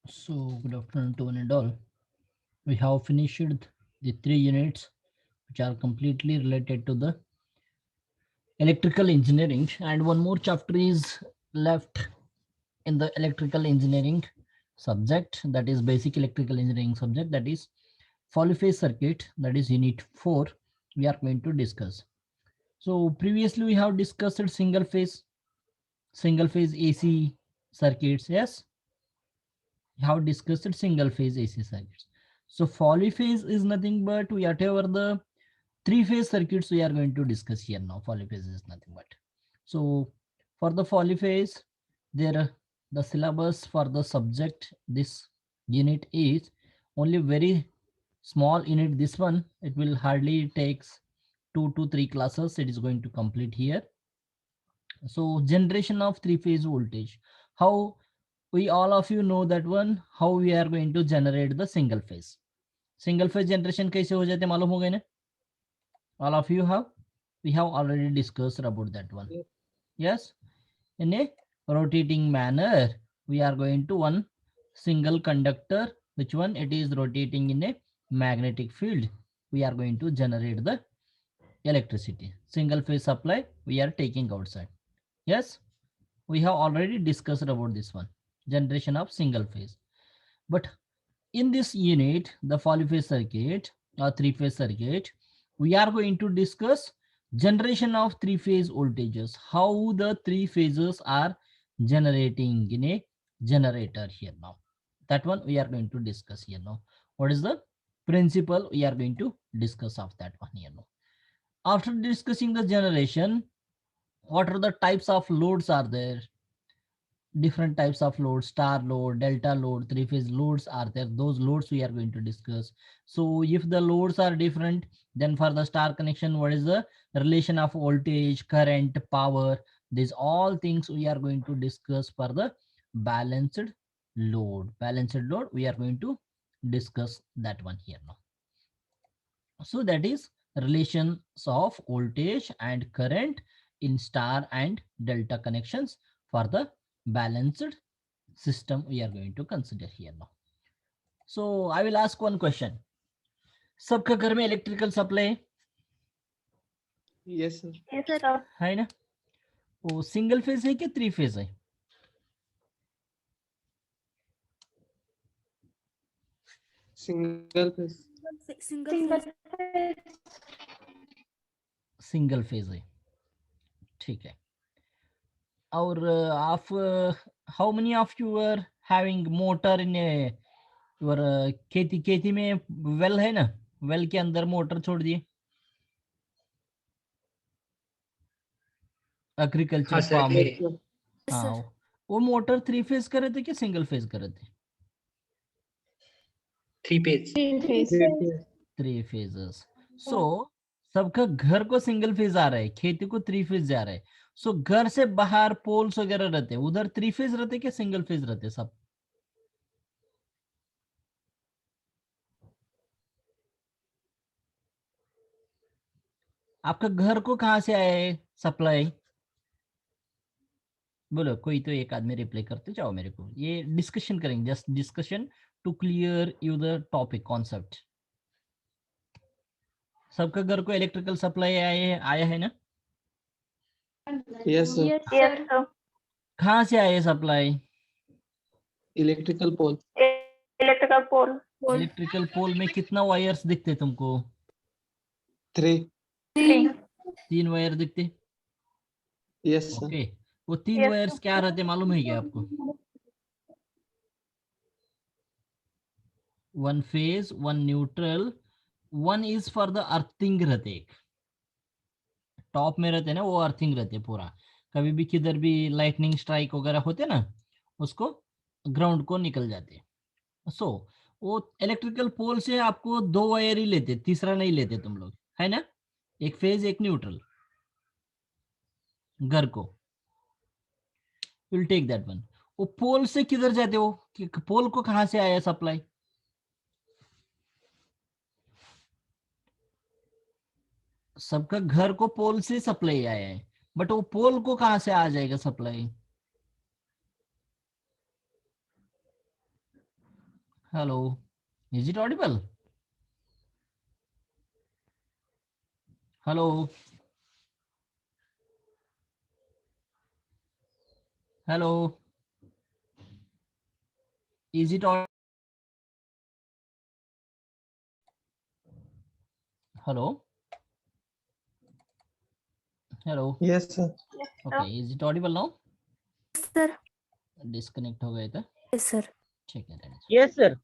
So, good afternoon to one and all. We have finished the 3 units which are completely related to the electrical engineering, and one more chapter is left in the electrical engineering subject, that is basic electrical engineering subject, that is polyphase circuit, that is unit 4 we are going to discuss. So, previously we have discussed single phase AC circuits. Yes, we have discussed single phase AC circuits. So polyphase is nothing but whatever the three phase circuits we are going to discuss here now. Polyphase is nothing but. So for the polyphase, there the syllabus for the subject this unit is only very small unit. This one it will hardly takes 2 to 3 classes. It is going to complete here. So generation of three phase voltage. How we all of you know that one, how we are going to generate the single phase generation कैसे हो जाते मालूम हो गए ना? All of you have, we have already discussed about that one. Yes, in a rotating manner we are going to one single conductor, which one it is rotating in a magnetic field, we are going to generate the electricity. Single phase supply we are taking outside. Yes, we have already discussed about this one, generation of single phase. But in this unit, the polyphase circuit or three phase circuit, we are going to discuss generation of three phase voltages, how the three phases are generating in a generator here now. That one we are going to discuss here now. What is the principle we are going to discuss of that one here now. After discussing the generation, what are the types of loads are there? Different types of loads, star load, delta load, three phase loads are there. Those loads we are going to discuss. So if the loads are different, then for the star connection, what is the relation of voltage, current, power? These all things we are going to discuss for the balanced load. Balanced load we are going to discuss that one here now. So that is relations of voltage and current in star and delta connections for the balanced system we are going to consider here now. So I will ask one question. सबका घर में electrical supply Yes, sir. Yes, sir. है ना? वो single phase है कि three phase है? Single phase. Single phase. Single phase है, ठीक है. और आप how many of you are having motor in your खेती में वेल है ना? वेल के अंदर मोटर छोड़ दिए एग्रीकल्चर फार्म में. Yes, sir. हाँ, वो मोटर थ्री फेज कर रहे थे कि सिंगल फेज कर रहे थे? Three phase Three phase. Three phases. So सबका घर को सिंगल फेज आ रहा है, खेती को थ्री फेज जा रहा है. सो घर से बाहर पोल्स वगैरह रहते हैं, उधर थ्री फेज रहते क्या सिंगल फेज रहते सब? आपका घर को कहाँ से आया है सप्लाई? बोलो, कोई तो एक आदमी रिप्लाई करते जाओ मेरे को. ये डिस्कशन करेंगे, just discussion to clear you the topic concept. सबका घर को इलेक्ट्रिकल सप्लाई आया है ना? Yes, sir. Yes, sir. कहाँ से आया supply? Electrical pole. Electrical pole. Electrical pole में कितना वायर्स दिखते तुमको? 3. 3. 3 वायर दिखते. Yes, sir. ओके, वो 3 Yes, वायर्स sir. क्या रहते मालूम है क्या आपको? One phase, one neutral, one is for the earthing रहते. टॉप में रहते ना वो अर्थिंग रहते पूरा. कभी भी किधर भी लाइटनिंग स्ट्राइक वगैरह होते ना, उसको ग्राउंड को निकल जाते. सो वो इलेक्ट्रिकल पोल से आपको 2 वायर ही लेते, तीसरा नहीं लेते तुम लोग, है ना? एक फेज एक न्यूट्रल घर को. Will take that one. वो पोल से किधर जाते हो? पोल को कहां से आया सप्लाई? सबका घर को पोल से सप्लाई आया है, बट वो पोल को कहां से आ जाएगा supply? Hello, is it audible? Hello, hello, is it audible? Hello, hello. Yes, sir. Okay, is it audible now? sir. Disconnect हो गए थे, Yes, sir. ठीक है। Yes, sir.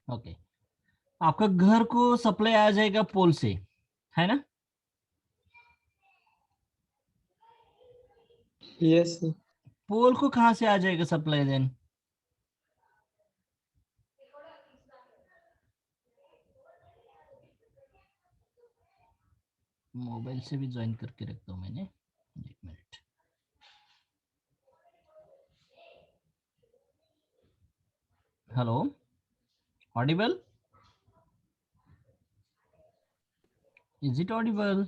ओके, आपका घर को सप्लाई आ जाएगा पोल से, है ना? Yes, sir. पोल को कहाँ से आ जाएगा सप्लाई देन? मोबाइल से भी ज्वाइन करके रखता हूँ मैंने, एक minute. Hello, audible? Is it audible?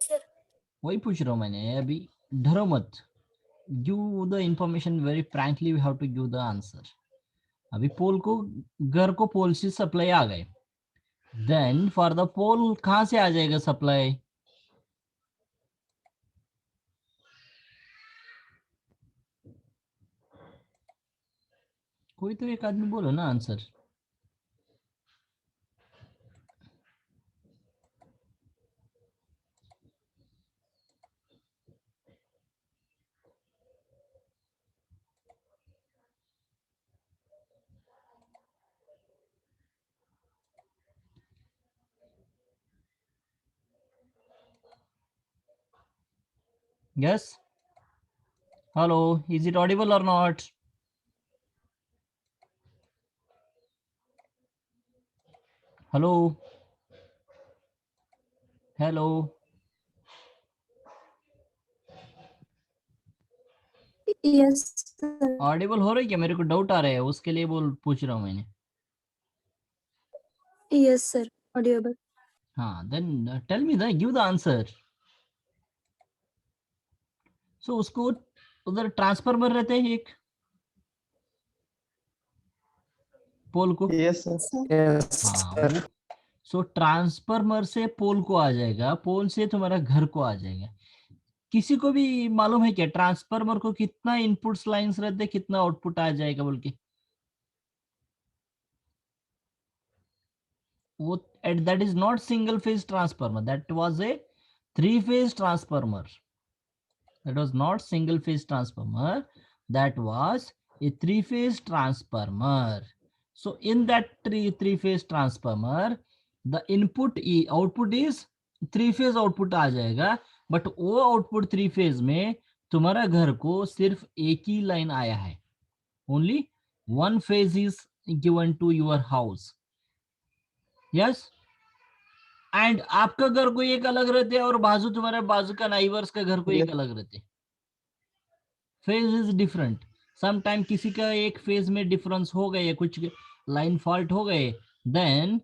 Sir. वही पूछ रहा हूँ मैंने अभी, डरो मत, give the information very frankly, we have to give the answer. अभी पोल को, घर को पोल से सप्लाई आ गए, देन फॉर द पोल कहाँ से आ जाएगा सप्लाई? कोई तो एक आदमी बोलो ना answer. Yes, hello, is it audible or not? Hello, hello, Yes, sir. Audible हो रही है क्या? मेरे को डाउट आ रहा है, उसके लिए पूछ रहा हूँ मैंने। Yes, sir. Audible. हाँ, then tell me the, give the answer. So उसको उधर ट्रांसफार्मर रहते हैं एक, पोल को। Yes, sir. Yes, हाँ, sir. वो सो ट्रांसफार्मर से पोल को आ जाएगा, पोल से तुम्हारा घर को आ जाएगा। किसी को भी मालूम है क्या ट्रांसफार्मर को कितना इनपुट्स लाइंस रहते हैं, कितना आउटपुट आ जाएगा बोल के? वो that is not single phase transformer, that was a 3-phase transformer. That was not single phase transformer, that was a 3-phase transformer. So in that three-phase transformer, the output is 3-phase output आ जाएगा, but वो output 3-phase में तुम्हारा घर को सिर्फ एक ही line आया है, only one phase is given to your house. Yes, and आपका घर कोई एक अलग रहते हैं और बाजू तुम्हारे बाजू का नाइबर्स का घर कोई एक Yes. अलग रहते हैं, phase is different. Some time किसी का एक फेज में डिफरेंस हो गए, कुछ लाइन फॉल्ट हो गए, देन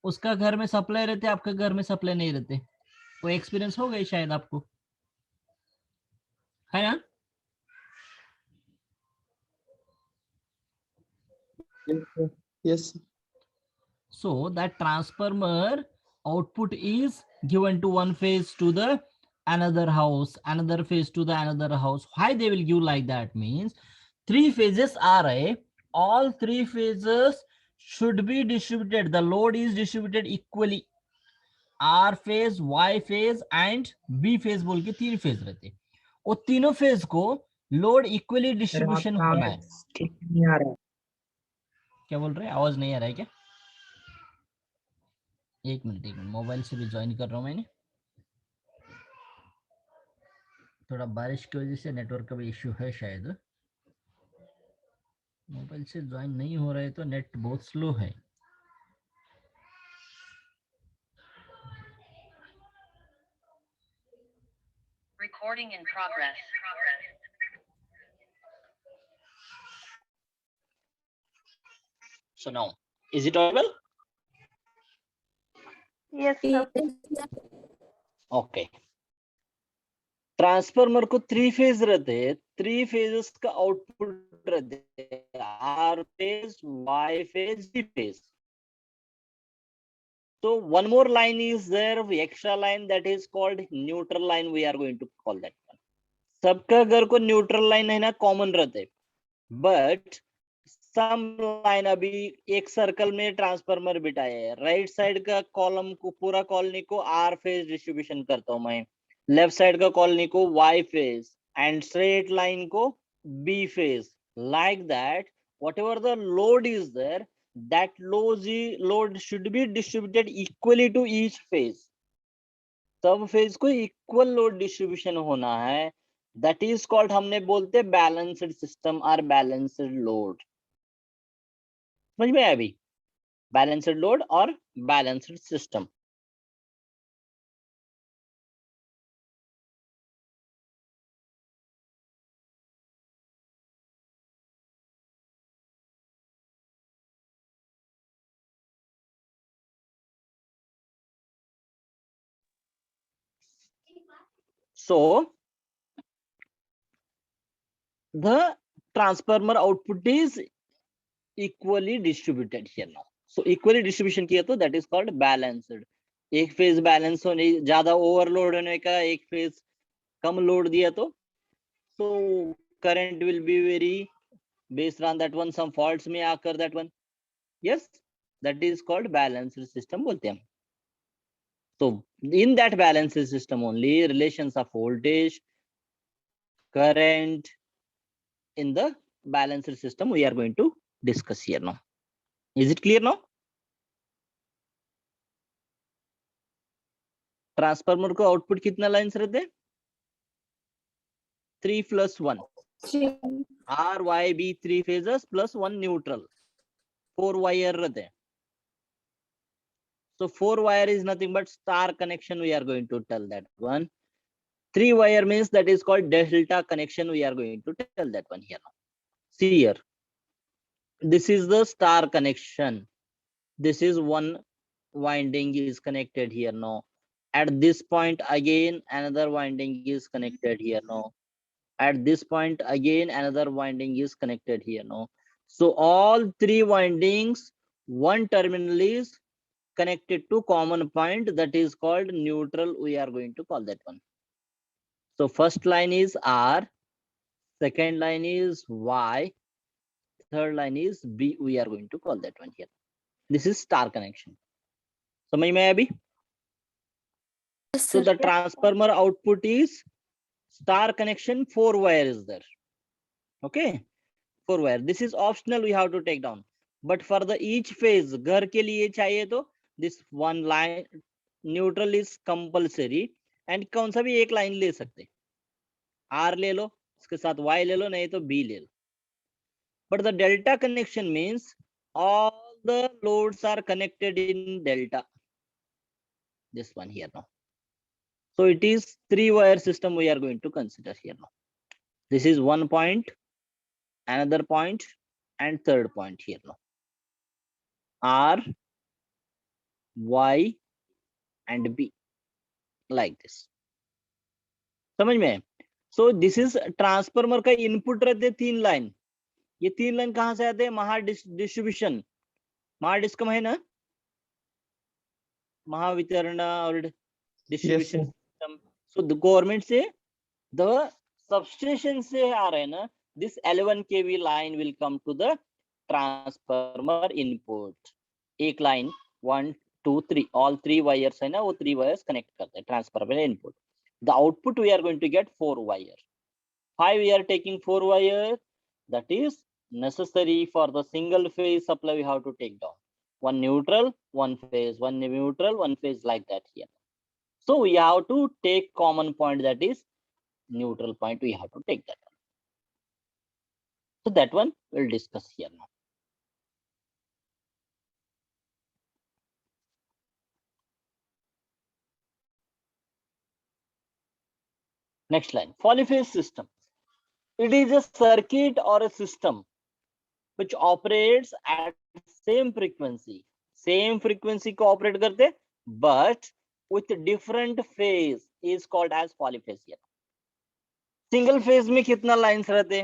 उसका घर में सप्लाई रहते, आपका घर में सप्लाई नहीं रहते। वो एक्सपीरियंस हो गए शायद आपको, है ना? Yes, sir. Yes, sir. So that transformer output is given to one phase to the another house, another phase to the another house. Why they will give like that means 3 phases are a, all 3 phases should be distributed. The load is distributed equally. R phase, Y phase and B phase बोल के 3 phase रहते, वो तीनों phase को load equally distribution होना है। ठीक नहीं आ रहा। क्या बोल रहे हैं? आवाज नहीं आ रहा है क्या? एक मिनट, मोबाइल से भी ज्वाइन कर रहा हूँ मैंने। थोड़ा बारिश की वजह से नेटवर्क का भी इश्यू है शायद, मोबाइल से ज्वाइन नहीं हो रहा है तो नेट बहुत स्लो है। Recording in progress. So now, is it audible? Yes, sir. Okay, transformer को 3 फेज रहते हैं, 3 phases का आउटपुट रहते हैं, R phase, Y phase, B phase. So one more line is there, extra line, that is called neutral line. We are going to call that one. सबका अगर को neutral line है ना कॉमन रहते, but some line, अभी एक circle में transformer बिठाया है, राइट साइड का कॉलम को, पूरा कॉलोनी को आर फेज डिस्ट्रीब्यूशन करता हूं मैं, लेफ्ट साइड का कॉलोनी को Y phase and straight line को B phase, like that whatever the load is there, that load should be distributed equally to each phase. सब फेज को equal load distribution होना है, दैट इज कॉल्ड, हमने बोलते balanced system और balanced load. समझ में आया अभी? बैलेंस्ड लोड और balanced system. So the transformer output is equally distributed here now. So equally distribution किया तो that is called balanced. एक फेज बैलेंस होने, ज्यादा ओवरलोड होने का, एक फेज कम लोड दिया तो current will be very based on that one, some faults may occur that one. Yes, that is called balanced system बोलते हैं. So in that balanced system only relations of voltage, current in the balanced system we are going to discuss here now. Is it clear now? Transformer को output कितना lines रहते हैं? 3 plus 1. 3. R, Y, B 3 phases plus 1 neutral. 4 wire रहते हैं. So 4 wire is nothing but star connection, we are going to tell that one. 3 wire means that is called delta connection, we are going to tell that one here now. See here, this is the star connection. This is one winding is connected here now. At this point again another winding is connected here now. At this point again another winding is connected here now. So all 3 windings, one terminal is connected to common point, that is called neutral, we are going to call that one. So first line is R, second line is Y, third line is B, we are going to call that one here. This is star connection. समझ में आया अभी? Yes, So sir. the transformer output is star connection, 4 wire is there. Okay, 4 wire. This is optional, we have to take down. But for the each phase, घर के लिए चाहिए तो this one line neutral is compulsory. And कौन सा भी एक line ले सकते, R ले लो, इसके साथ Y ले लो, नहीं तो B ले लो. But the delta connection means all the loads are connected in delta. This one here now. So it is 3 wire system we are going to consider here now. This is one point, another point, and third point here now. R, Y, and B, like this. समझ में? So this is transformer का input रहते 3 line. ये 3 line कहाँ से आते हैं? महा डिस्ट्रीब्यूशन, महाडिस्कम है ना, महावितरण और distribution system. So the government से, the substation से आ रहे हैं ना, this 11 kV line will come to the transformer input. एक लाइन 1 2 3, all 3 wires है ना, वो 3 wires connect करते हैं transformer input. The output we are going to get 4 wire. 5 we are taking 4 wire, that is necessary for the single phase supply, we have to take down. One neutral, one phase, one neutral, one phase, like that here. So we have to take common point, that is neutral point, we have to take that one. So that one we'll discuss here now. Next line, polyphase system. It is a circuit or a system which operates at same frequency. Same frequency को operate करते, but with different phase is called as polyphase here. Single phase में कितना lines रहते?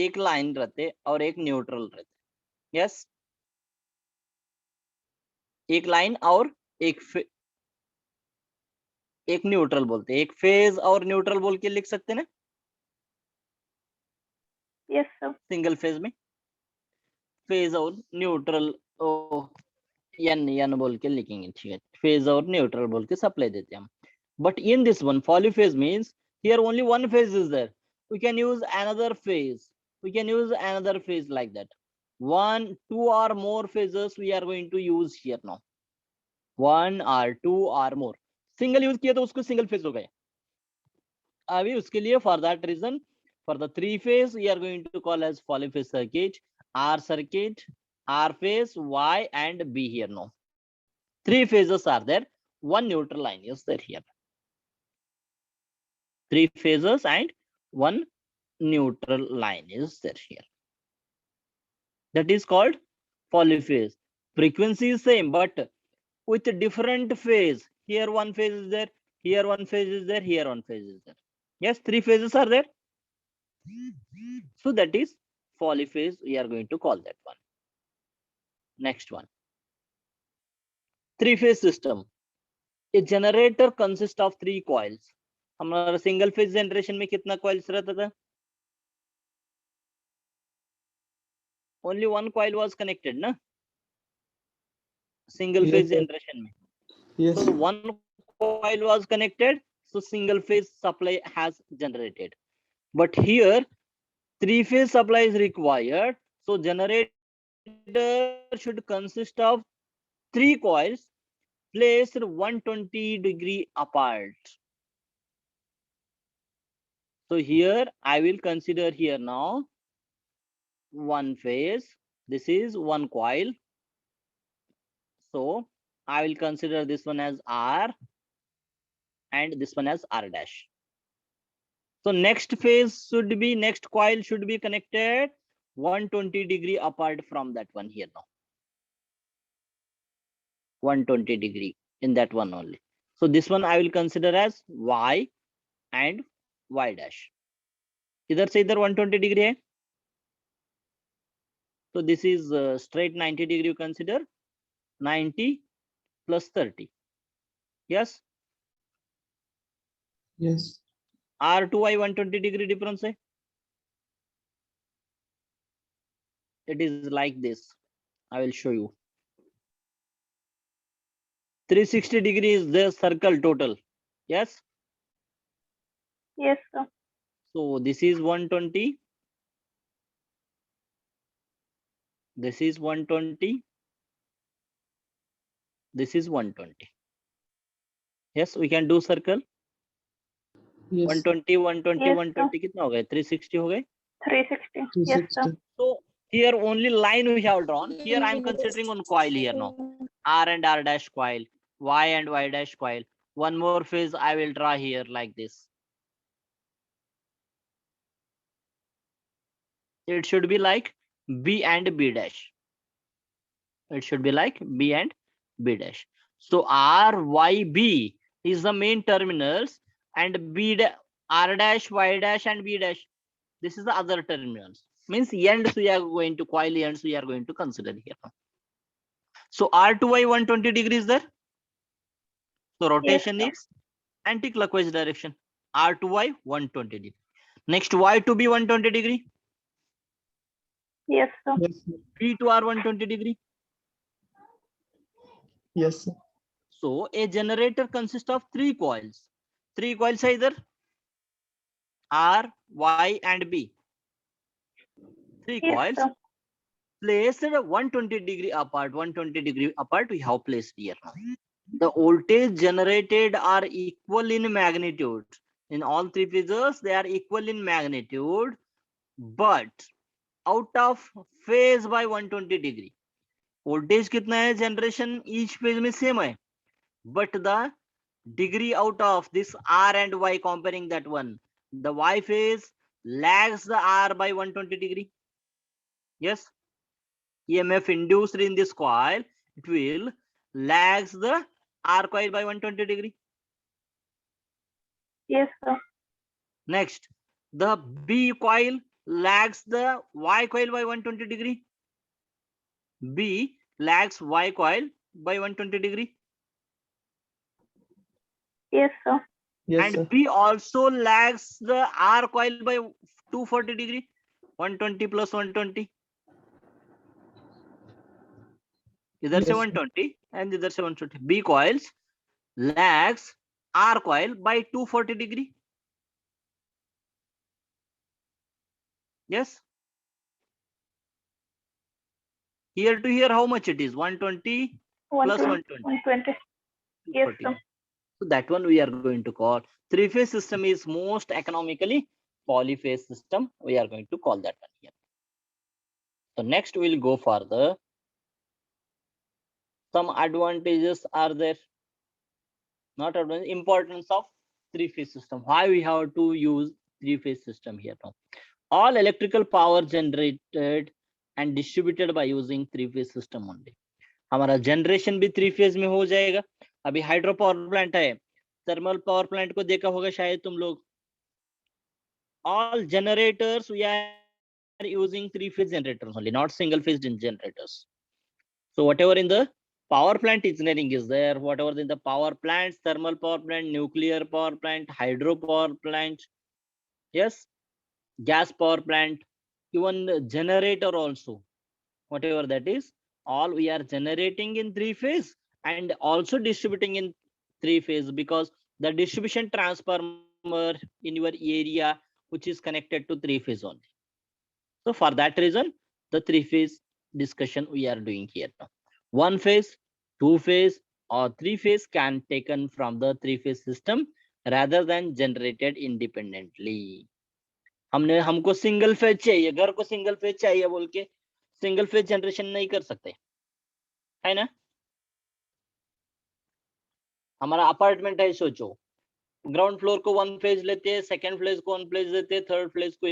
एक line रहते और एक neutral रहते। यस, एक लाइन और एक न्यूट्रल बोलते, एक फेज और न्यूट्रल बोल के लिख सकते ना Yes, sir. सिंगल फेज में। फेज और न्यूट्रल एन बोल के लिखेंगे, ठीक है। फेज और न्यूट्रल बोल के सप्लाई देते हैं हम। But in this one polyphase means here only one phase is there, we can use another phase, like that, one, two or more phases we are going to use here now, one or two or more। Single use किया तो उसको single phase हो गए। अभी उसके लिए for that reason, for the three phase we are going to call as polyphase circuit, R phase, Y and B here now। Three phases are there, one neutral line is there here, three phases and one neutral line is there here, that is called polyphase। Frequency is same but with different phase, here one phase is there, here one phase is there, here one phase is there। Yes, three phases are there, so that is polyphase, we are going to call that one। Next one, three phase system। A generator consists of three coils। हमारा single phase generation में कितना coils रहता था? Only one coil was connected ना single phase Yes, sir. generation में। Yes, So one coil was connected, so single phase supply has generated। But here three phase supply is required, so generator should consist of three coils placed 120-degree apart। So here I will consider here now one phase, this is one coil, so I will consider this one as R and this one as R dash। So next phase should be, next coil should be connected 120-degree apart from that one here now, 120-degree in that one only। So this one I will consider as Y and Y dash। इधर से इधर 120-degree है, so this is straight 90-degree, you consider 90 plus 30। Yes, yes, R to Y 120-degree difference है। It is like this, I will show you। 360-degree is the circle total। Yes, Yes, sir. so this is 120, this is 120, this is 120। Yes, we can do circle। yes, 120 120 Yes, 120 कितना हो गए? 360 हो गए। 360. Yes, sir. 360, So here only line we have drawn, here I am considering one coil here now, R and R dash coil, Y and Y dash coil, one more phase I will draw here like this। It should be like B and B dash, it should be like B and B dash। So R, Y, B is the main terminals and R dash, Y dash and B dash, this is the other terminals, means ends we are going to, coil ends we are going to consider here now। So R to Y 120 degrees there, so rotation sir. is anti-clockwise direction, R to Y 120 degree। Next Y to B 120 degree, Yes, sir. yes, sir. B to R 120 degree। Yes, sir. So a generator consists of three coils है इधर, R, Y and B, three Yes, coils sir. placed 120-degree apart, 120-degree apart we have placed here now। The voltage generated are equal in magnitude, in all three phases they are equal in magnitude, but out of phase by 120-degree। voltage कितना है generation each phase में same है, but the degree out of this R and Y, comparing that one, the Y phase lags the R by 120-degree। Yes, EMF induced in this coil, it will lags the R coil by 120-degree। Yes, sir. Next, the B coil lags the Y coil by 120 degree. B lags Y coil by 120 degree. Yes, sir. Yes, And sir. B also lags the R coil by 240 degree. 120 plus 120. इधर Yes, से sir. 120 and इधर से 120. B coils lags R coil by 240 degree. Yes. Here to here, how much it is? 120 plus 120. 120. Yes, 240. sir. So that one we are going to call three-phase system is most economically polyphase system. We are going to call that one here. So next we'll go for the some advantages are there. Not advantage, importance of three-phase system. Why we have to use three-phase system here now? All electrical power generated and distributed by using three-phase system only. हमारा generation भी three phase में हो जाएगा. अभी hydro power plant है, thermal power plant को देखा होगा शायद तुम लोग. All generators we are using three phase generators only, not single phase generators. So whatever in the power plant engineering is there, whatever in the power plants, thermal power plant, nuclear power plant, hydro power plant, yes, gas power plant, even the generator also, whatever that is, all we are generating in three phase and also distributing in three phase, because the distribution transformer in your area which is connected to three phase only. So for that reason, the three phase discussion we are doing here now. One phase, two phase or three phase can taken from the three phase system rather than generated independently. हमको single phase चाहिए, घर को single phase चाहिए बोल के single phase generation नहीं कर सकते, है ना. हमारा अपार्टमेंट है, सोचो ग्राउंड फ्लोर को वन फेज लेते हैं, सेकंड फ्लोर को वन फेज लेते हैं, थर्ड फ्लोर को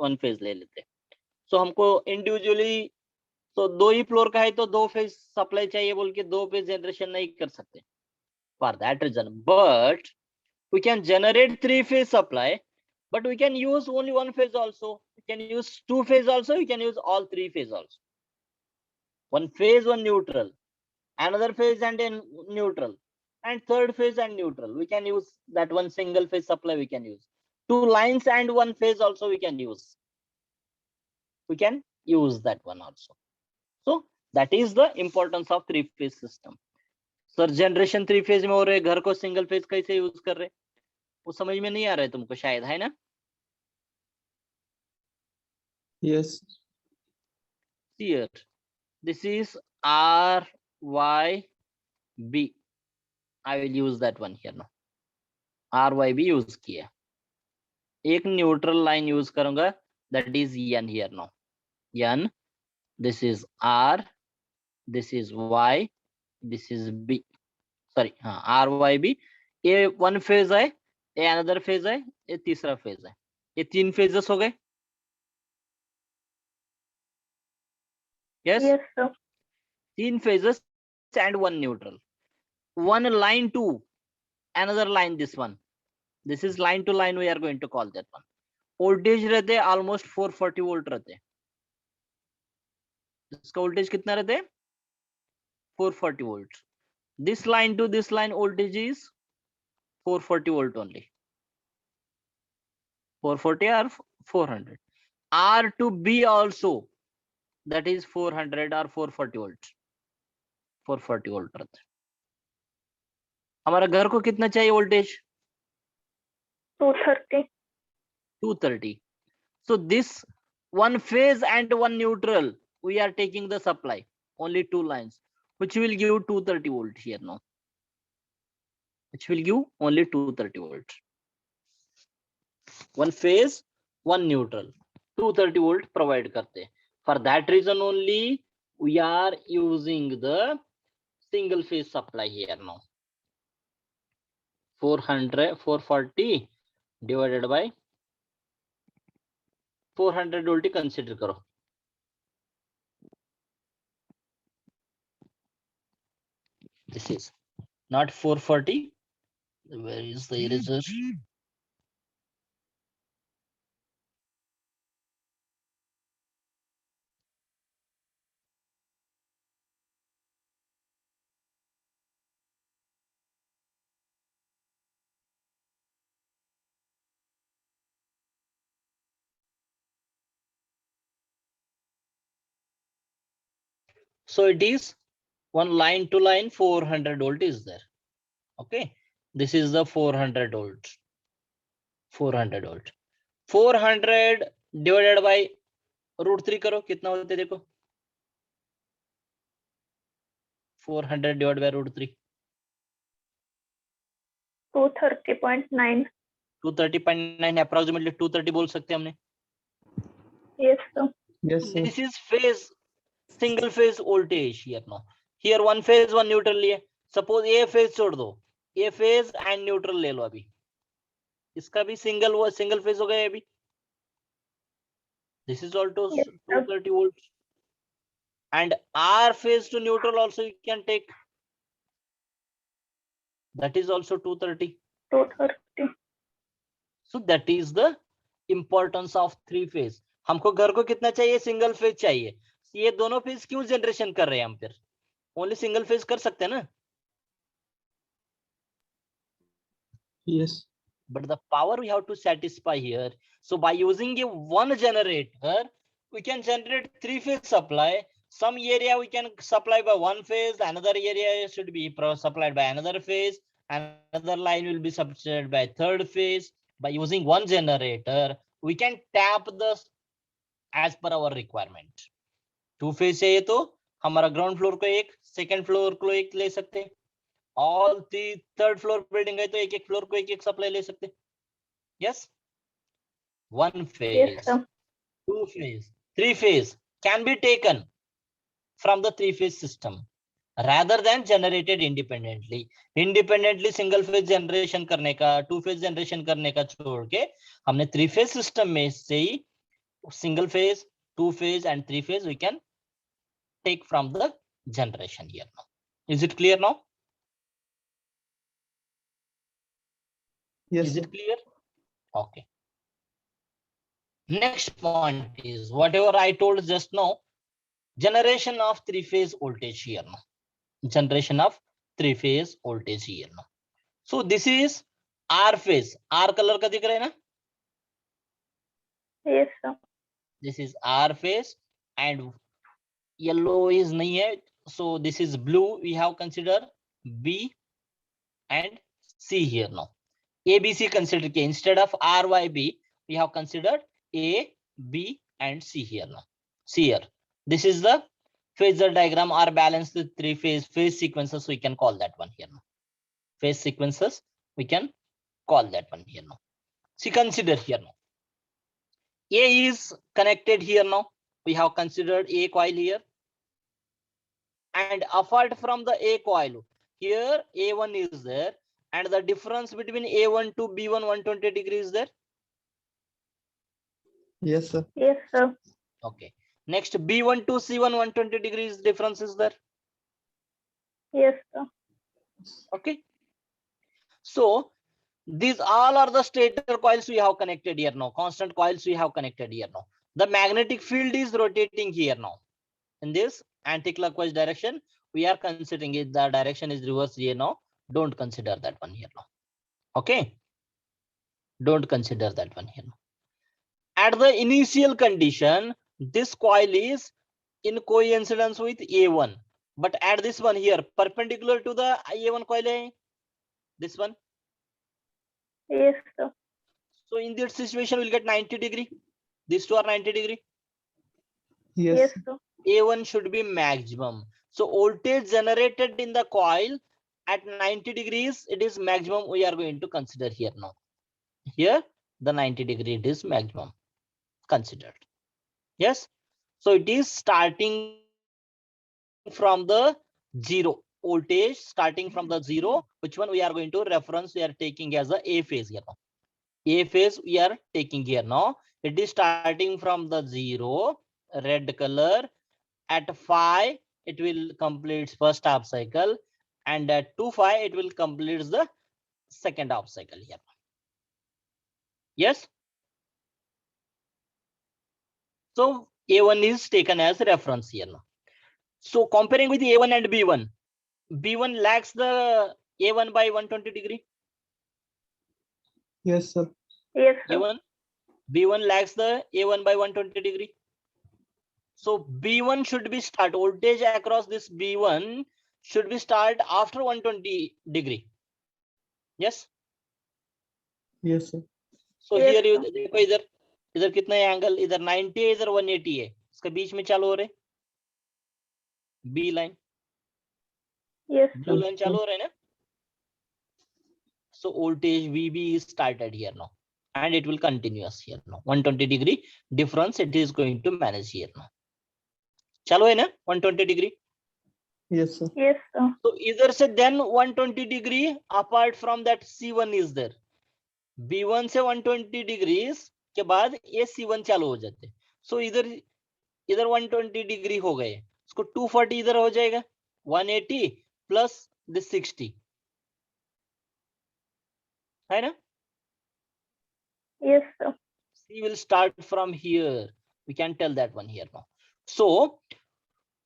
वन फेज ले लेते हैं. सो हमको इंडिविजुअली तो दो ही फ्लोर का है तो दो फेज सप्लाई चाहिए बोल के दो फेज जनरेशन नहीं कर सकते. For that reason, but we can generate three phase supply, but we can use only one phase also. We can use two phase also. We can use all three phase also. One phase, one neutral, another phase and a neutral, and third phase and neutral. We can use that one single phase supply. We can use two lines and one phase also. We can use. We can use that one also. So that is the importance of three phase system. Sir generation three phase में हो रहे, घर को single phase कैसे use कर रहे, वो समझ में नहीं आ रहा है तुमको शायद, है ना. Yes. Here this is RYB. I will use that one here now. RYB use किया, एक न्यूट्रल लाइन यूज करूंगा, that is N here now. N, this is R, this is Y, this is B. Sorry, हाँ RYB. ये one phase है, ये another phase है, ये तीसरा फेज है. ये तीन फेजेस हो गए. Yes, Yes, sir. तीन phases and one neutral. One line to another line, this one. This is line to line, we are going to call that one. Voltage रहते almost 440 volt रहते. इसका voltage कितना रहते? 440 volt. This line to this line voltage is 440 volt only. 440 or 400. R to B also, that is 400 or 440 volt. 440 volt रहते. हमारा घर को कितना चाहिए voltage? 230. 230. So this one phase and one neutral, we are taking the supply, only two lines, which will give 230 volt here now. Which will give only 230 volt. One phase, one neutral, 230 volt provide karte. For that reason only, we are using the single phase supply here now. 440 divided by 400 volt consider karo. This is not 440, Where is the eraser? So it is one line to line 400 volt is there. Okay, this is the 400 volt. 400 volt. 400 divided by √3 करो, कितना होते देखो. 400 divided by √3. 230.9. 230.9 approximately 230 बोल सकते हैं हमने. Yes, sir. Yes, sir. This is phase, single phase voltage here now. Here one phase one neutral लिए. Suppose A phase छोड़ दो. A phase and neutral ले लो अभी. इसका भी single phase हो गया अभी. This is also Yes, sir. 230 volts. And R phase to neutral also you can take. That is also 230. 230. So that is the importance of three phase. हमको घर को कितना चाहिए? सिंगल फेज चाहिए. ये दोनों फेज क्यों जनरेशन कर रहे हैं हम? फिर ओनली सिंगल फेज कर सकते हैं ना. Yes. But the power we have to satisfy here. So by using a one generator, we can generate three phase supply. Some area we can supply by one phase, another area should be supplied by another phase, another line will be supplied by third phase. By using one generator, we can tap the as per our requirement. Two phase चाहिए तो हमारा ground floor को एक, second floor को एक ले सकते. All the third floor building है तो एक floor को एक supply ले सकते. Yes. One phase, Yes, sir. two phase, three phase can be taken from the three phase system rather than generated independently. Independently single phase generation करने का, two phase generation करने का छोड़ के हमने three phase system में से ही single phase, two phase and three phase we can take from the generation here now. Is it clear now? Yes, Is sir. it clear? Okay. Next point is whatever I told just now, generation of three phase voltage here now. Generation of three phase voltage here now. So this is R phase. R color का दिख रहा है ना? Yes, sir. This is R phase and yellow is nahi hai. So this is blue. We have considered B and C here now. A, B, C consider instead of R, Y, B, we have considered A, B and C here now. See here. This is the phasor diagram or balanced three phase sequences. We can call that one here now. Phase sequences. We can call that one here now. See, consider here now. A is connected here now. We have considered A coil here. And apart from the A coil, here A1 is there. And the difference between A1 to B1 120 degrees is there. Yes, sir. Yes, sir. Okay. Next B1 to C1 120 degrees difference is there. Yes, sir. Okay. So these all are the stator coils we have connected here now. Constant coils we have connected here now. The magnetic field is rotating here now. In this anti-clockwise direction, we are considering it. The direction is reverse here now. Don't consider that one here now. Okay. Don't consider that one here now. At the initial condition, this coil is in coincidence with A1. But at this one here, perpendicular to the A1 coil hai, this one. Yes, sir. So in this situation, we'll get 90 degree. These two are 90 degree. Yes. Yes, sir. A1 should be maximum. So voltage generated in the coil at 90 degrees, it is maximum. We are going to consider here now. Here, the 90 degree it is maximum considered. Yes. So it is starting from the zero voltage, starting from the zero. Which one we are going to reference? We are taking as the A phase here now. A phase we are taking here now. It is starting from the zero, red color. At 5, it will complete first half cycle, and at 2, 5, it will complete the second half cycle here. Yes. So A1 is taken as reference here now. So comparing with A1 and B1, B1 lags the A1 by 120 degree. Yes, sir. Yes, sir. A1, B1 lags the A1 by 120 degree. So B1 should be start, voltage across this B1 should be start after 120 degree. Yes. Yes, sir. So Yes, here you sir. देखो इधर इधर कितना है angle, इधर 90 है, इधर 180 है, इसके बीच में चालू हो रहे B line, Yes, blue sir. Line चालू हो रहे ना. So voltage VB is started here now and it will continuous here now. 120 degree difference it is going to manage here now. चालू है ना 120 degree. Yes, sir. Yes, sir. So इधर से then 120 degree apart from that C1 is there. B1 से 120 degrees के बाद ये C1 चालू हो जाते हैं. So इधर 120 degree हो गए, इसको 240 इधर हो जाएगा, 180 plus this 60 है ना. Yes, sir. C will start from here. We can tell that one here now. So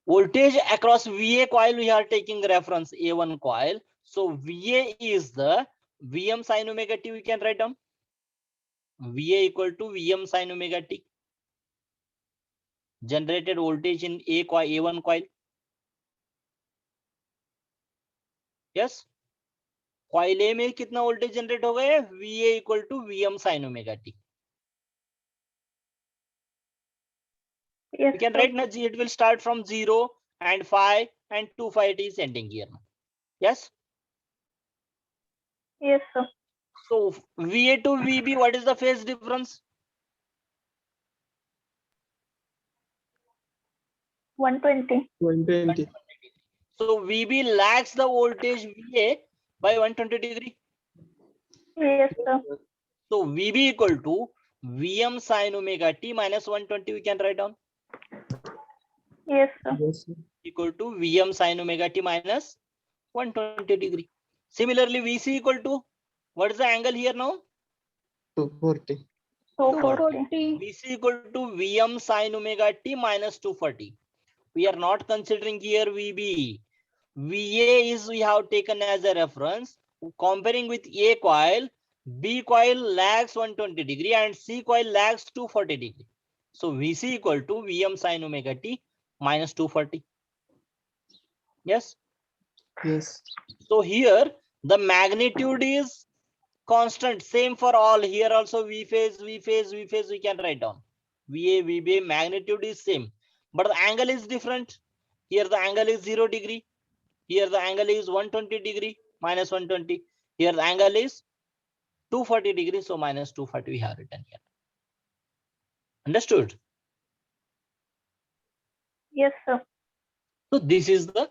voltage across VA coil we are taking reference A1 coil. So VA is the Vm sin omega t. We can write down VA equal to Vm sin omega t. Generated voltage in A coil, A1 coil. Yes. Coil A में कितना voltage generate हो गया? VA equal to Vm sin omega t. Yes, We can sir. write now it will start from 0 and 5 and 2, 5 it is ending here. Yes. Yes, sir. So VA to VB, what is the phase difference? 120. 120. So VB lags the voltage VA by 120 degree. Yes, sir. So VB equal to Vm sin omega t minus 120 we can write down, Yes, sir. Yes, sir. equal to Vm sin omega t minus 120 degree. Similarly VC equal to, what is the angle here now? 240. 240. VC equal to Vm sin omega t minus 240. We are not considering here VB. VA is we have taken as a reference. Comparing with A coil, B coil lags 120 degree and C coil lags 240 degree. So VC equal to Vm sin omega t minus 240. Yes. Yes. So here the magnitude is constant, same for all. Here also V phase we can write down. VA, VB, magnitude is same, but the angle is different. Here the angle is 0 degree. Here the angle is 120 degree, minus 120. Here the angle is 240 degree, so minus 240 we have written here. Understood? Yes, sir. So this is the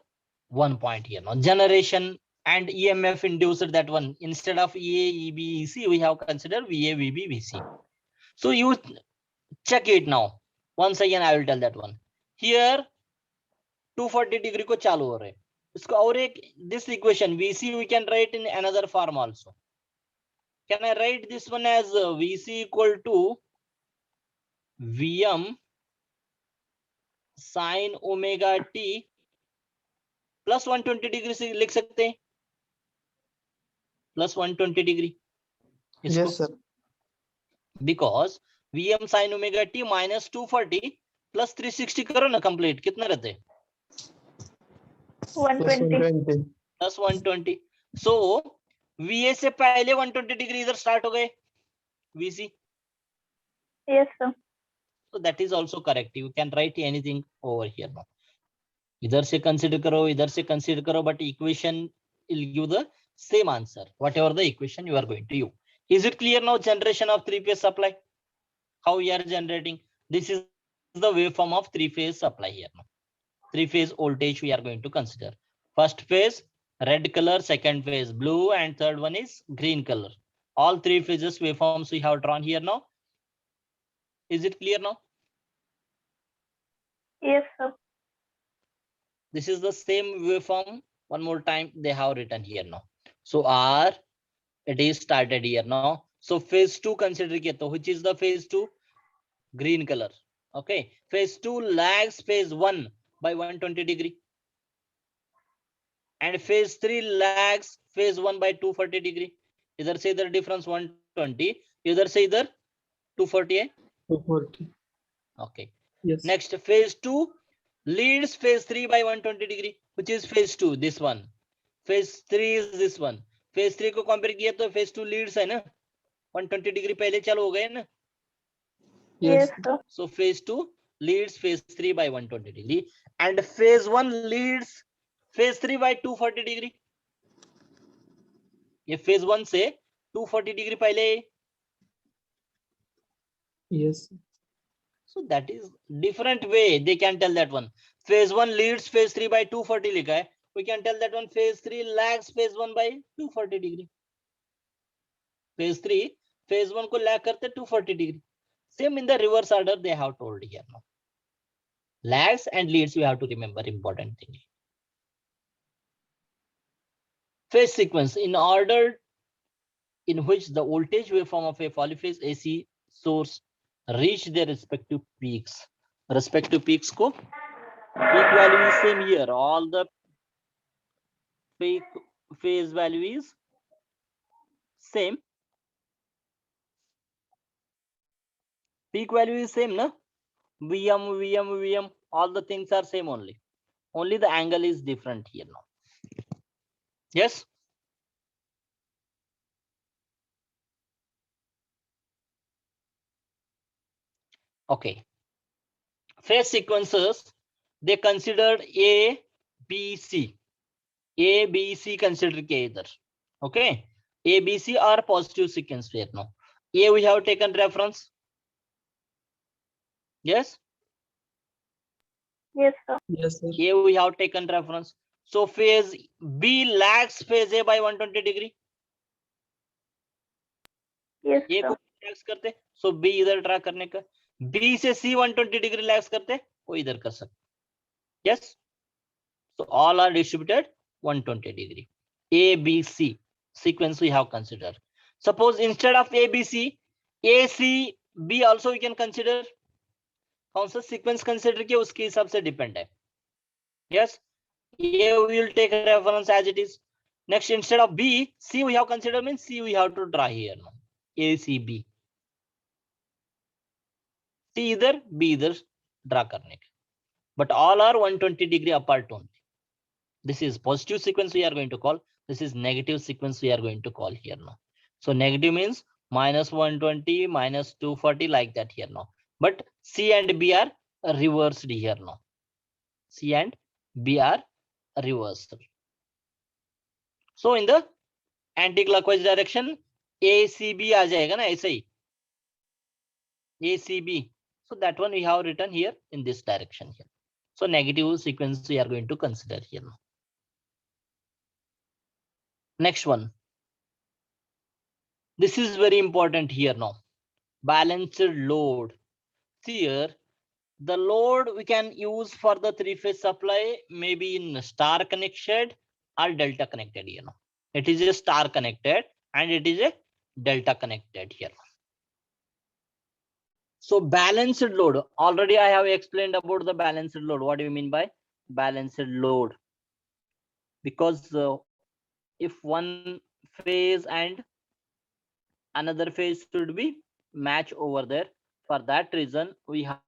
one point here. Now generation and EMF induced, that one instead of EA, EB, EC we have considered VA, VB, VC. So you check it now. Once again I will tell that one. Here 240 degree को चालू हो रहे हैं. इसको और एक this equation VC we can write in another form also. Can I write this one as VC equal to Vm sin omega t plus 120 degree से लिख सकते हैं, plus 120 degree. Yes, sir. Because Vm sin omega t minus 240 plus 360 करो ना complete, कितना रहते हैं? 120. 120. Plus 120. So VA से पहले 120 degree इधर start हो गए VC. Yes, sir. So that is also correct. You can write anything over here now. इधर से consider करो, इधर से consider करो, but equation will give the same answer, whatever the equation you are going to use. Is it clear now? Generation of three-phase supply, how we are generating? This is the waveform of three-phase supply here now. Three-phase voltage we are going to consider. First phase red color, second phase blue, and third one is green color. All three phases waveforms we have drawn here now. Is it clear now? Yes, sir. This is the same waveform. One more time they have written here now. So R It is started here now. So phase 2 consider किया तो which is the phase 2? Green color. Okay. Phase 2 lags phase 1 by 120 degree. And phase 3 lags phase 1 by 240 degree. इधर से इधर difference 120, इधर से इधर 240 है. 240. Okay. Yes. Next, phase 2 leads phase 3 by 120 degree, which is phase 2, this one. Phase 3 is this one. Phase 3 को compare किया तो phase 2 leads है ना, 120 degree पहले चालू हो गए ना. Yes. Yes, sir. So phase 2 leads phase 3 by 120 degree and phase 1 leads phase 3 by 240 degree. ये phase 1 से 240 degree पहले. Yes. So that is different way they can tell that one. Phase 1 leads phase 3 by 240 लिखा है. We can tell that one phase 3 lags phase 1 by 240 degree. Phase 3 phase 1 को lag करते 240 degree. Same in the reverse order they have told here now. Lags and leads we have to remember important thing. Phase sequence in order in which the voltage waveform of a polyphase AC source reach their respective peaks. Respective peaks को peak value is same here. All the peak phase value is same. Peak value is same, na? VM, all the things are same only. Only the angle is different here now. Yes? Okay. Phase sequences, they considered A, B, C. A, B, C consider either. Okay. A, B, C are positive sequence here now. A we have taken reference. Yes? Yes, sir. Yes, sir. A we have taken reference. So phase B lags phase A by 120 degree. Yes, A sir. को lags करते, so B इधर draw करने का. B से C 120 degree lags करते, वो इधर कर सकते. Yes? So all are distributed 120 degree. A, B, C sequence we have considered. Suppose instead of A, B, C, A, C, B also we can consider. कौन सा sequence consider किया उसके हिसाब से depend है. Yes? A we will take a reference as it is. Next, instead of B, C we have considered means C we have to draw here now. A, C, B. C इधर, B इधर draw करने का. But all are 120 degree apart only. This is positive sequence we are going to call. This is negative sequence we are going to call here now. So negative means minus 120, minus 240 like that here now. But C and B are reversed here now. C and B are reversed. So in the anti-clockwise direction, ACB आ जाएगा ना ऐसे ही. ACB. So that one we have written here in this direction here. So negative sequence we are going to consider here now. Next one. This is very important here now. Balanced load. Here, the load we can use for the three-phase supply maybe in star connected or delta connected here now. It is a star connected and it is a delta connected here. So balanced load. Already I have explained about the balanced load. What do you mean by balanced load? Because if one phase and another phase should be match over there. For that reason, we have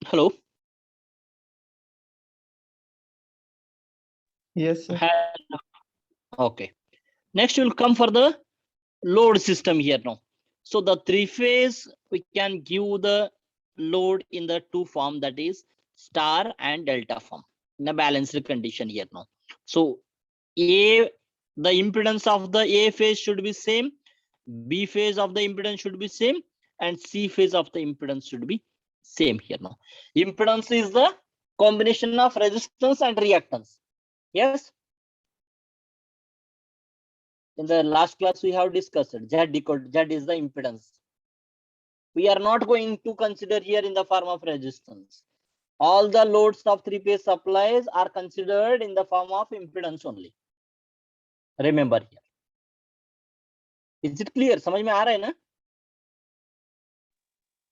hello. Yes, sir. Okay. Next will come for the load system here now. So the three phase, we can give the load in the two form, that is star and delta form, in a balanced condition here now. So the impedance of the A phase should be same, B phase of the impedance should be same, and C phase of the impedance should be same here now. Impedance is the combination of resistance and reactance. Yes. In the last class we have discussed Z is the impedance. We are not going to consider here in the form of resistance. All the loads of three-phase supplies are considered in the form of impedance only. Remember here. Is it clear? समझ में आ रहा है ना?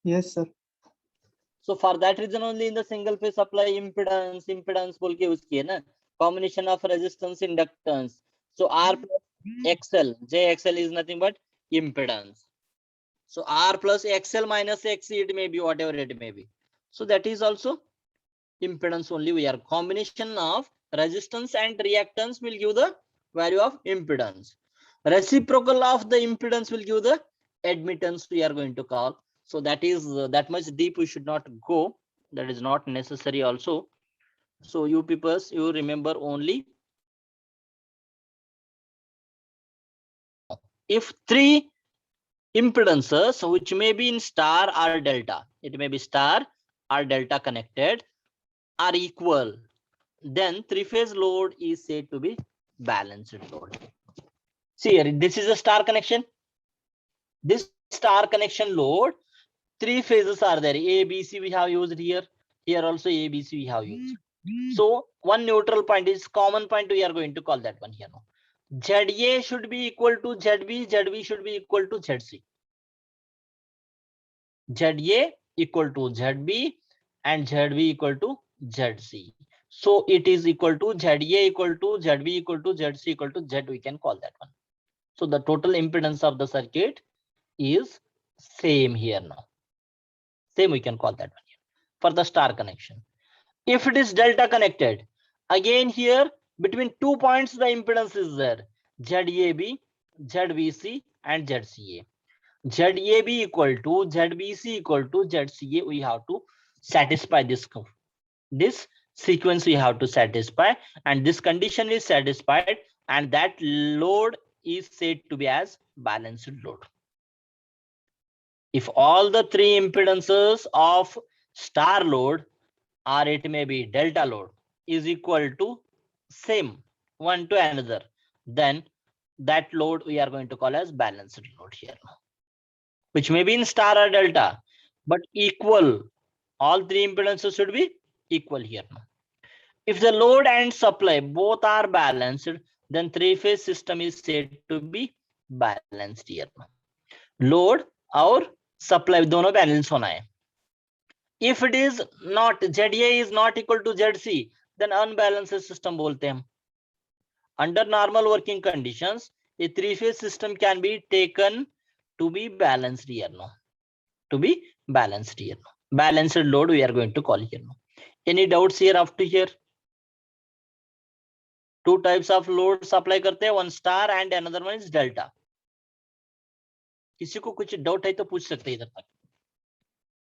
Yes, sir. So for that reason only in the single phase supply impedance बोल के उसकी है ना, combination of resistance inductance. So R plus XL, JXL is nothing but impedance. So R plus XL minus XC, it may be whatever it may be. So that is also impedance only. We are combination of resistance and reactance will give the value of impedance. Reciprocal of the impedance will give the admittance we are going to call. So that is that much deep we should not go. That is not necessary also. So you people, you remember only if three impedances which may be in star or delta, it may be star or delta connected, are equal, then three-phase load is said to be balanced load. See here, this is a star connection. This star connection load, three phases are there. A, B, C we have used here. Here also A, B, C we have used. So one neutral point is common point. We are going to call that one here now. ZA should be equal to ZB. ZB should be equal to ZC. ZA equal to ZB and ZB equal to ZC. So it is equal to ZA equal to ZB equal to ZC equal to Z. We can call that one. So the total impedance of the circuit is same here now. Same we can call that one here for the star connection. If it is delta connected, again here between 2 points the impedance is there. ZAB, ZBC and ZCA. ZAB equal to ZBC equal to ZCA. We have to satisfy this sequence we have to satisfy, and this condition is satisfied, and that load is said to be as balanced load. If all the three impedances of star load, or it may be delta load, is equal to same one to another, then that load we are going to call as balanced load here, which may be in star or delta, but equal. All three impedances should be equal here. If the load and supply both are balanced, then three-phase system is said to be balanced here. Load और supply दोनों balance होना है. If it is not, ZA is not equal to ZC, then unbalanced system बोलते हैं हम. Under normal working conditions, a three-phase system can be taken to be balanced here now. To be balanced here now. Balanced load we are going to call here now. Any doubts here after here? Two types of load supply करते हैं, one star and another one is delta. किसी को कुछ doubt है तो पूछ सकते हैं इधर तक.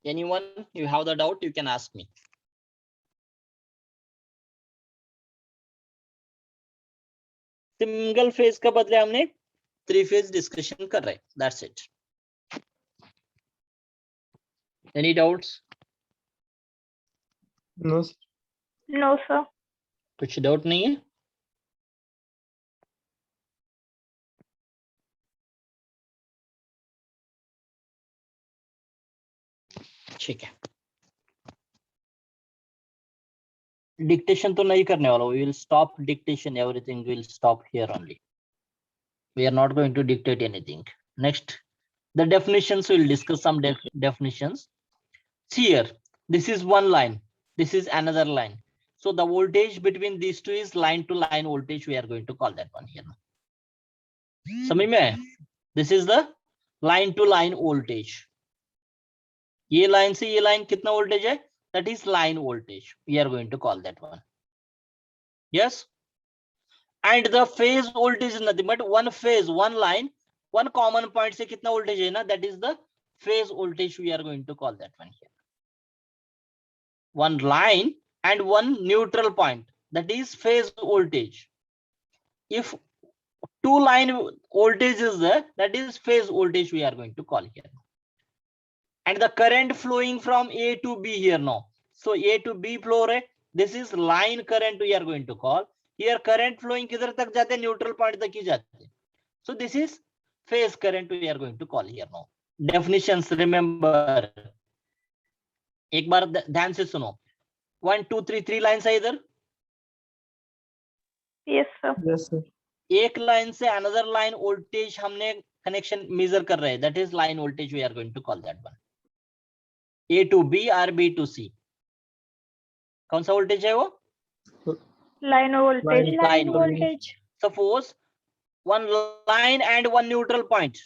Anyone you have the doubt, you can ask me. Single phase का बदले हमने three phase discussion कर रहे हैं. That's it. Any doubts? No, sir. No, sir. कुछ डाउट नहीं है? ठीक है. Dictation तो नहीं करने वाला. We will stop dictation. Everything will stop here only. We are not going to dictate anything. Next, the definitions. We will discuss some definitions. See here, this is one line. This is another line. So the voltage between these two is line to line voltage. We are going to call that one here. समझ में है? This is the line to line voltage. ये line से ये line कितना voltage है? That is line voltage. We are going to call that one. Yes. and the phase voltage is nothing but one phase, one line, one common point से कितना voltage है ना, that is the phase voltage. We are going to call that one here. One line and one neutral point, that is phase voltage. If two line voltage is there, that is phase voltage we are going to call here. And the current flowing from A to B here now. So A to B flow rate, this is line current we are going to call. Here current flowing किधर तक जाते हैं, neutral point तक ही जाते हैं. So this is phase current we are going to call here now. Definitions remember. एक बार ध्यान से सुनो. 1 2 3 3 लाइन है इधर. Yes, sir. Yes, sir. एक लाइन से अनदर लाइन वोल्टेज हमने कनेक्शन मेजर कर रहे हैं, that is line voltage. We are going to call that one. A to B और बी टू सी, कौन सा वोल्टेज है वो? Line voltage. Line voltage. Suppose one line and one neutral point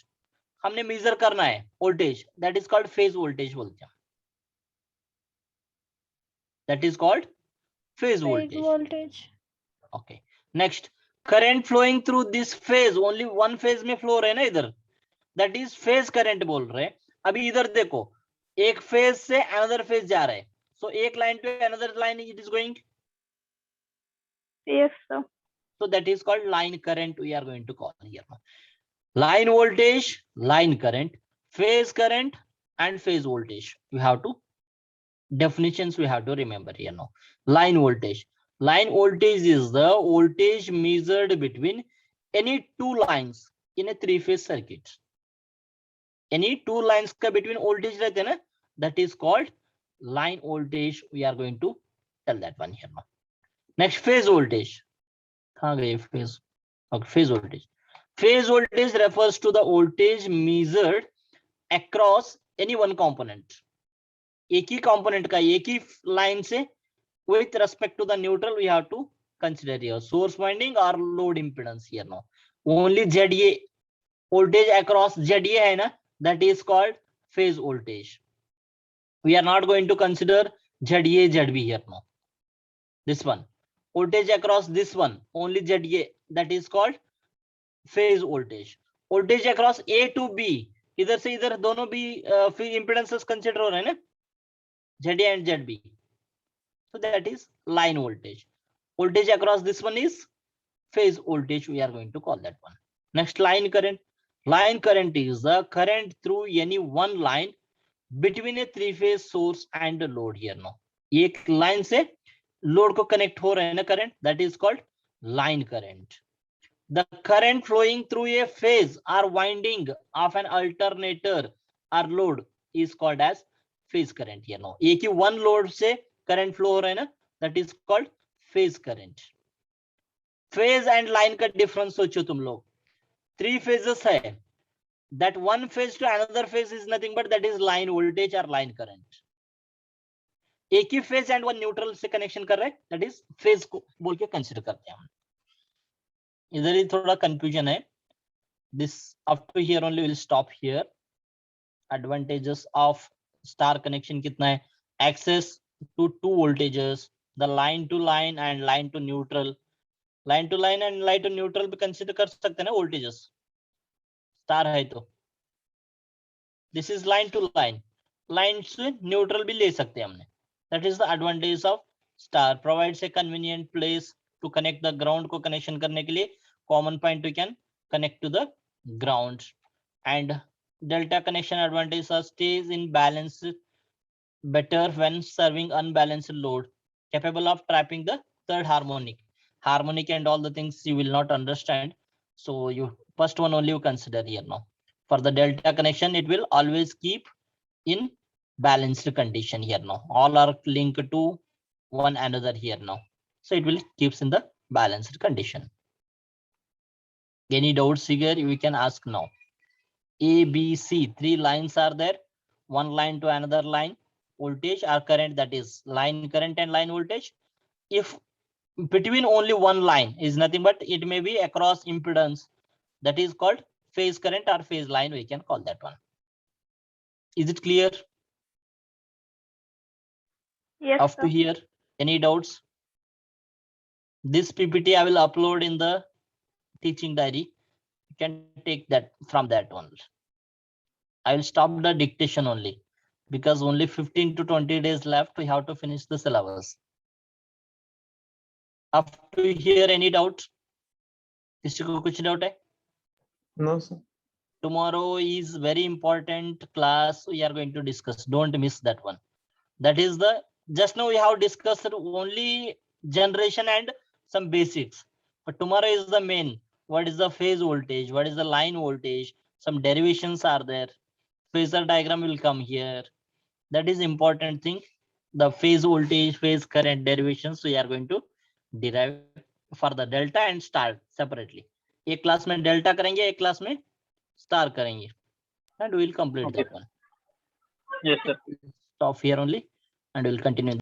हमने measure करना है voltage, that is called phase voltage बोलते हैं. That is called phase voltage. voltage. Okay. Next, current flowing through this phase, only one phase में flow रहे ना इधर, that is phase current बोल रहे हैं. अभी इधर देखो, एक फेज से अनदर फेज जा रहा है, सो एक लाइन पे another line it is going, Yes, sir. so that is called line current. We are going to call here line voltage, line current, phase current and phase voltage. You have to definitions we have to remember here now. Line voltage. Line voltage is the voltage measured between any two lines in a three-phase circuit. Any two lines का between voltage रहते हैं ना, that is called line voltage. We are going to tell that one here now. Next, phase voltage. कहाँ गए phase? Okay, phase voltage. Phase voltage refers to the voltage measured across any one component. एक ही component का, एक ही line से with respect to the neutral we have to consider here source winding or load impedance here now. Only ZA voltage across ZA है ना, that is called phase voltage. We are not going to consider ZA ZB here now. This one voltage across this one, only ZA, that is called phase voltage. Voltage across A to B, इधर से इधर दोनों भी impedances consider हो रहे हैं ना, ZA and ZB. So that is line voltage. Voltage across this one is phase voltage. We are going to call that one. Next, line current. Line current is the current through any one line between a three-phase source and a load here now. एक line से load को connect हो रहे हैं ना current, that is called line current. The current flowing through a phase or winding of an alternator or load is called as phase current here now. एक ही one load से current flow हो रहा है ना, that is called phase current. Phase and line का difference सोचो तुम लोग. Three phases है, that one phase to another phase is nothing but that is line voltage or line current. एक ही phase and one neutral से connection कर रहे हैं, that is phase को बोल के consider करते हैं हम. इधर ही थोड़ा confusion है. This up to here only will stop here. Advantages of star connection कितना है? Access to two voltages, the line to line and line to neutral. Line to line and line to neutral भी consider कर सकते हैं ना voltages. Star है तो. This is line to line. Line से neutral भी ले सकते हैं हमने. That is the advantage of star. Provides a convenient place to connect the ground को connection करने के लिए common point we can connect to the ground. And delta connection advantage stays in balance better when serving unbalanced load, capable of trapping the third harmonic. Harmonic and all the things you will not understand. So you first one only you consider here now. For the delta connection, it will always keep in balanced condition here now. All are linked to one another here now. So it will keeps in the balanced condition. Any doubts here we can ask now. A, B, C, three lines are there. One line to another line. Voltage or current, that is line current and line voltage. If between only one line is nothing but it may be across impedance, that is called phase current or phase line, we can call that one. Is it clear? Yes, Up sir. to here, any doubts? This PPT I will upload in the teaching diary. You can take that from that one. I will stop the dictation only because only 15 to 20 days left. We have to finish the syllabus. Up to here, any doubts? किसी को कुछ doubt है? No, sir. Tomorrow is very important class. We are going to discuss. Don't miss that one. That is the just now we have discussed only generation and some basics. But tomorrow is the main. What is the phase voltage? What is the line voltage? Some derivations are there. Phasor diagram will come here. That is important thing. The phase voltage, phase current derivations we are going to derive for the delta and star separately. एक class में delta करेंगे, एक class में star करेंगे, and we will complete that one. Yes, sir. Stop here only and we will continue.